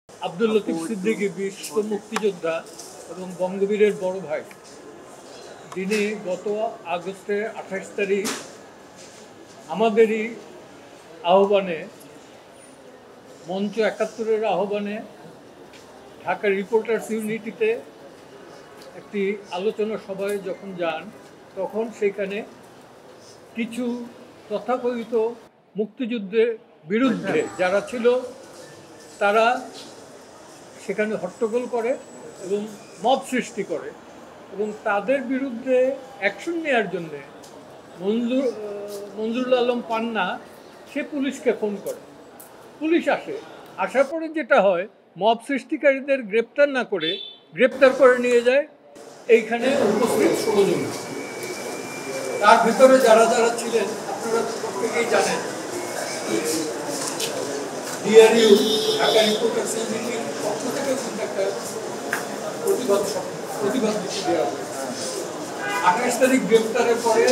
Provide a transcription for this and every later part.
আব্দুল লতিফ সিদ্দিকী বিশ্ব মুক্তিযোদ্ধা এবং বঙ্গবীরের বড় ভাই, যিনি গত আগস্টের 28 তারিখ আমাদেরই আহ্বানে, মঞ্চ 71-এর আহ্বানে ঢাকা রিপোর্টার্স ইউনিটিতে একটি আলোচনা সভায় যখন যান, তখন সেখানে কিছু তথাকথিত মুক্তিযুদ্ধের বিরুদ্ধে যারা ছিল তারা সেখানে হট্টগোল করে এবং মব সৃষ্টি করে, এবং তাদের বিরুদ্ধে অ্যাকশন নেওয়ার জন্যে মঞ্জুরুল আলম পান্না সে পুলিশকে ফোন করে। পুলিশ আসার পরে যেটা হয়, মব সৃষ্টিকারীদের গ্রেপ্তার করে নিয়ে যায় এইখানে উপস্থিত 16 জন। তার ভিতরে যারা যারা ছিলেন আপনারা প্রত্যেকেই জানেন। ডিআরইউ ঢাকা রিপোর্টার্স ইউনিটির পক্ষ থেকে একটা প্রতিবাদ দিতে দেওয়া হয়। 28 তারিখ গ্রেপ্তারের পরে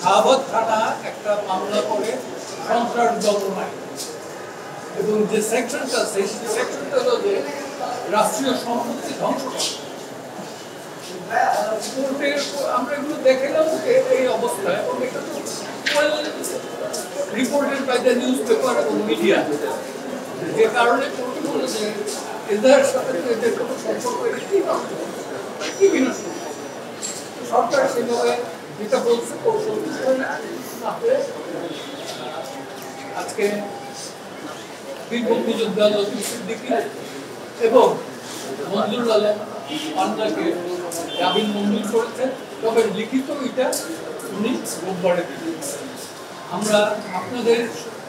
শাহবাগ থানা একটা মামলা করে সন্ত্রাস দমন, এবং যে সেকশনটা আছে সেই সেকশনটা হলো যে রাষ্ট্রীয় সম্পত্তি ধ্বংস করা। আমরা এগুলো দেখলাম এই অবস্থায়, এবং এটা তো reported by the newspaper এবং মিডিয়া, যে কারণে যে এদের সাথে এদের কোনো সম্পর্ক কি বিনষ্ট সরকার সেভাবে যেটা বলছে কৌশল আজকে বীর মুক্তিযোদ্ধা লতিফ সিদ্দিকী এবং মঞ্জুরুল আলম পান্নাকে জামিন মঞ্জুর করেছেন, তবে লিখিত এটা উনি রোববারে দিলেন। আমরা আপনাদের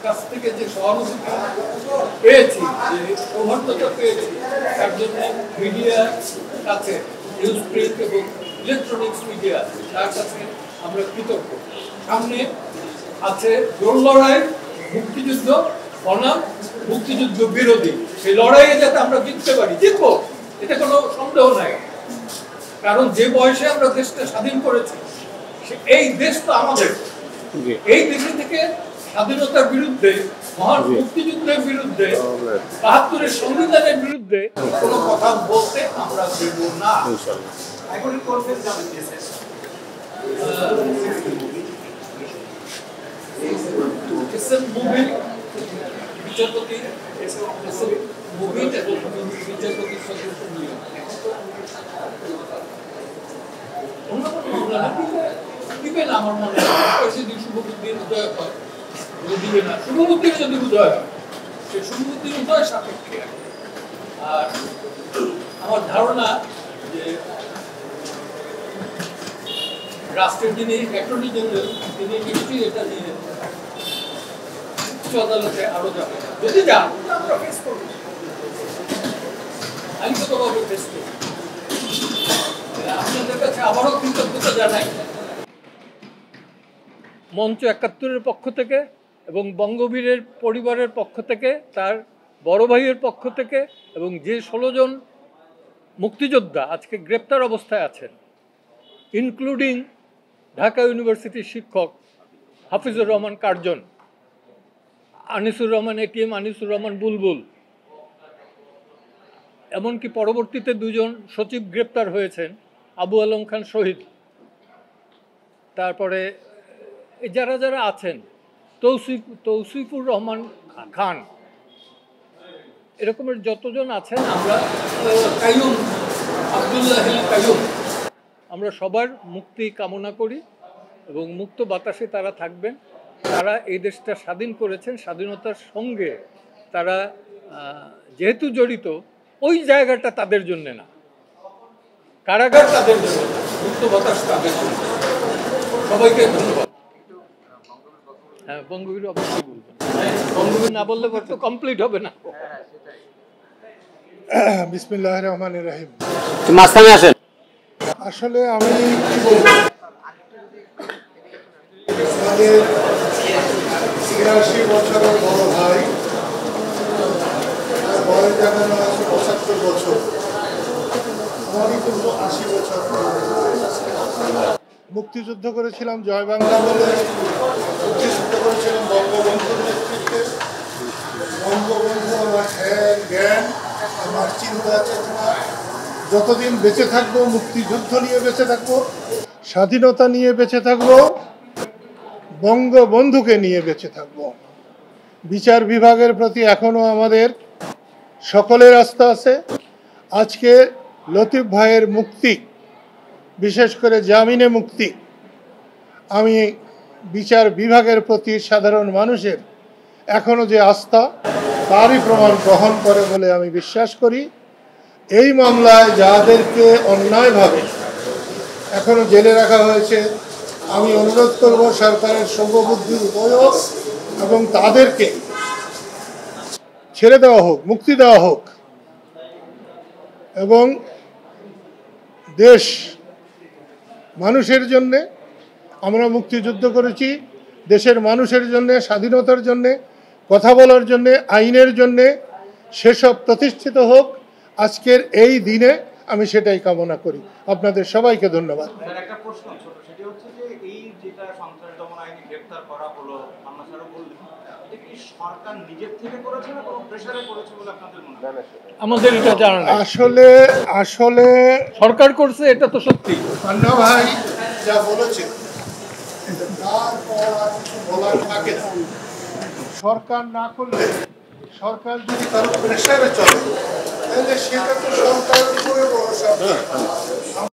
কাছ থেকে যে সহানুভূতি পেয়েছি, যে সৌহার্দ্যতা পেয়েছি, তার জন্য মিডিয়ার কাছে, নিউজ প্রিন্ট এবং ইলেকট্রনিক্স মিডিয়া, তার কাছে আমরা কৃতজ্ঞ। সামনে আছে জোর লড়াই, মুক্তিযুদ্ধ বনাম মুক্তিযুদ্ধ বিরোধী। সেই লড়াইয়ে যাতে আমরা জিততে পারি, জিতবো, এতে কোনো সন্দেহ নাই। কারণ যে বয়সে আমরা দেশটা স্বাধীন করেছি, এই দেশ তো আমাদের। এই দেশে থেকে স্বাধীনতার বিরুদ্ধে, মহান মুক্তিযুদ্ধের বিরুদ্ধে, ৭২-এর সংবিধানের বিরুদ্ধে কোনো কথা বলতে আমরা দেব না। বিচারপতি দিবে না, আমার মনে হয় শুভবুদ্ধির উদয় হয়, দিবে না। শুভবুদ্ধির যদি উদয় হয়, সে শুভবুদ্ধির উদয় সাপেক্ষে। আর আমার ধারণা যে রাষ্ট্রের যিনি অ্যাটর্নি জেনারেল, তিনি নিশ্চয়ই এটা নিয়ে উচ্চ আদালতে আরো যাবেন। যদি যান, আমরা ফেস করব, আইনগতভাবে ফেস করব। আপনাদের কাছে আবারও কৃতজ্ঞতা জানাই মঞ্চ 71-এর পক্ষ থেকে এবং বঙ্গবীরের পরিবারের পক্ষ থেকে, তার বড় ভাইয়ের পক্ষ থেকে, এবং যে 16 জন মুক্তিযোদ্ধা আজকে গ্রেপ্তার অবস্থায় আছেন, ইনক্লুডিং ঢাকা ইউনিভার্সিটির শিক্ষক হাফিজুর রহমান কার্জন, আনিসুর রহমান এটিএম, আনিসুর রহমান বুলবুল, এমনকি পরবর্তীতে 2 জন সচিব গ্রেপ্তার হয়েছেন, আবু আলম খান শহীদ, তারপরে যারা যারা আছেন, তৌসিফুর রহমান খান, এরকমের যতজন আছেন, আমরা কাইয়ুম, আব্দুল্লাহ কাইয়ুম, আমরা সবার মুক্তি কামনা করি এবং মুক্ত বাতাসে তারা থাকবেন। তারা এই দেশটা স্বাধীন করেছেন, স্বাধীনতার সঙ্গে তারা যেহেতু জড়িত, ওই জায়গাটা তাদের জন্য না, কারাগার তাদের জন্য, মুক্ত বাতাস তাদের জন্য। সবাইকে ধন্যবাদ। হ্যাঁ, বঙ্গবীর অবশ্যই বলবেন, বঙ্গবীর না বললে তো কমপ্লিট হবে না। বিসমিল্লাহির রহমানির রহিম। মাঝখানে আসেন। আসলে আমি কি বলবো, আমাদের ৮৬ বছরের বড় ভাই, তার বয়স যেমন আছে ৭৫ বছর, আমারই কিন্তু ৮০ বছর। মুক্তিযুদ্ধ করেছিলাম জয় বাংলা বলে, মুক্তিযুদ্ধ করেছিলাম বঙ্গবন্ধুর নেতৃত্বে। বঙ্গবন্ধু আমার জ্ঞান আমার চিন্তা চেতনা যতদিন বেঁচে থাকবো, মুক্তিযুদ্ধ নিয়ে বেঁচে থাকবো, স্বাধীনতা নিয়ে বেঁচে থাকবো, বঙ্গবন্ধুকে নিয়ে বেঁচে থাকবো। বিচার বিভাগের প্রতি এখনো আমাদের সকলের আস্থা আছে। আজকে লতিফ ভাইয়ের মুক্তি, বিশেষ করে জামিনে মুক্তি, আমি বিচার বিভাগের প্রতি সাধারণ মানুষের এখনো যে আস্থা, তারই প্রমাণ গ্রহণ করে বলে আমি বিশ্বাস করি। এই মামলায় যাদেরকে অন্যায়ভাবে এখনো জেলে রাখা হয়েছে, আমি অনুরোধ করব সরকারের শুভবুদ্ধির উপয়োগ এবং তাদেরকে ছেড়ে দেওয়া হোক, মুক্তি দেওয়া হোক এবং দেশ মানুষের জন্যে আমরা মুক্তিযুদ্ধ করেছি, দেশের মানুষের জন্যে, স্বাধীনতার জন্যে, কথা বলার জন্যে, আইনের জন্যে, সেসব প্রতিষ্ঠিত হোক। আজকের এই দিনে আমি সেটাই কামনা করি। আপনাদের সবাইকে ধন্যবাদ। একটা প্রশ্ন ছোট, সেটি হচ্ছে যে এই যেটা সন্ত্রাস দমন আইনে গ্রেফতার করা হলো, আমরা স্যারও বললেন, এটা কি সরকার নিজের থেকে করেছে না কোনো প্রেসারে করেছে বলে আপনাদের মনে হয়? আমাদের এটা জানা নাই। আসলে সরকার করছে, এটা তো সত্যি। পান্না ভাই যা বলেছে তারপর আর কিছু বলার থাকে না। সরকার না করলে, সরকার যদি কারো প্রেসারে চলে, তাহলে সেটা তো সরকারের উপরে ভরসা।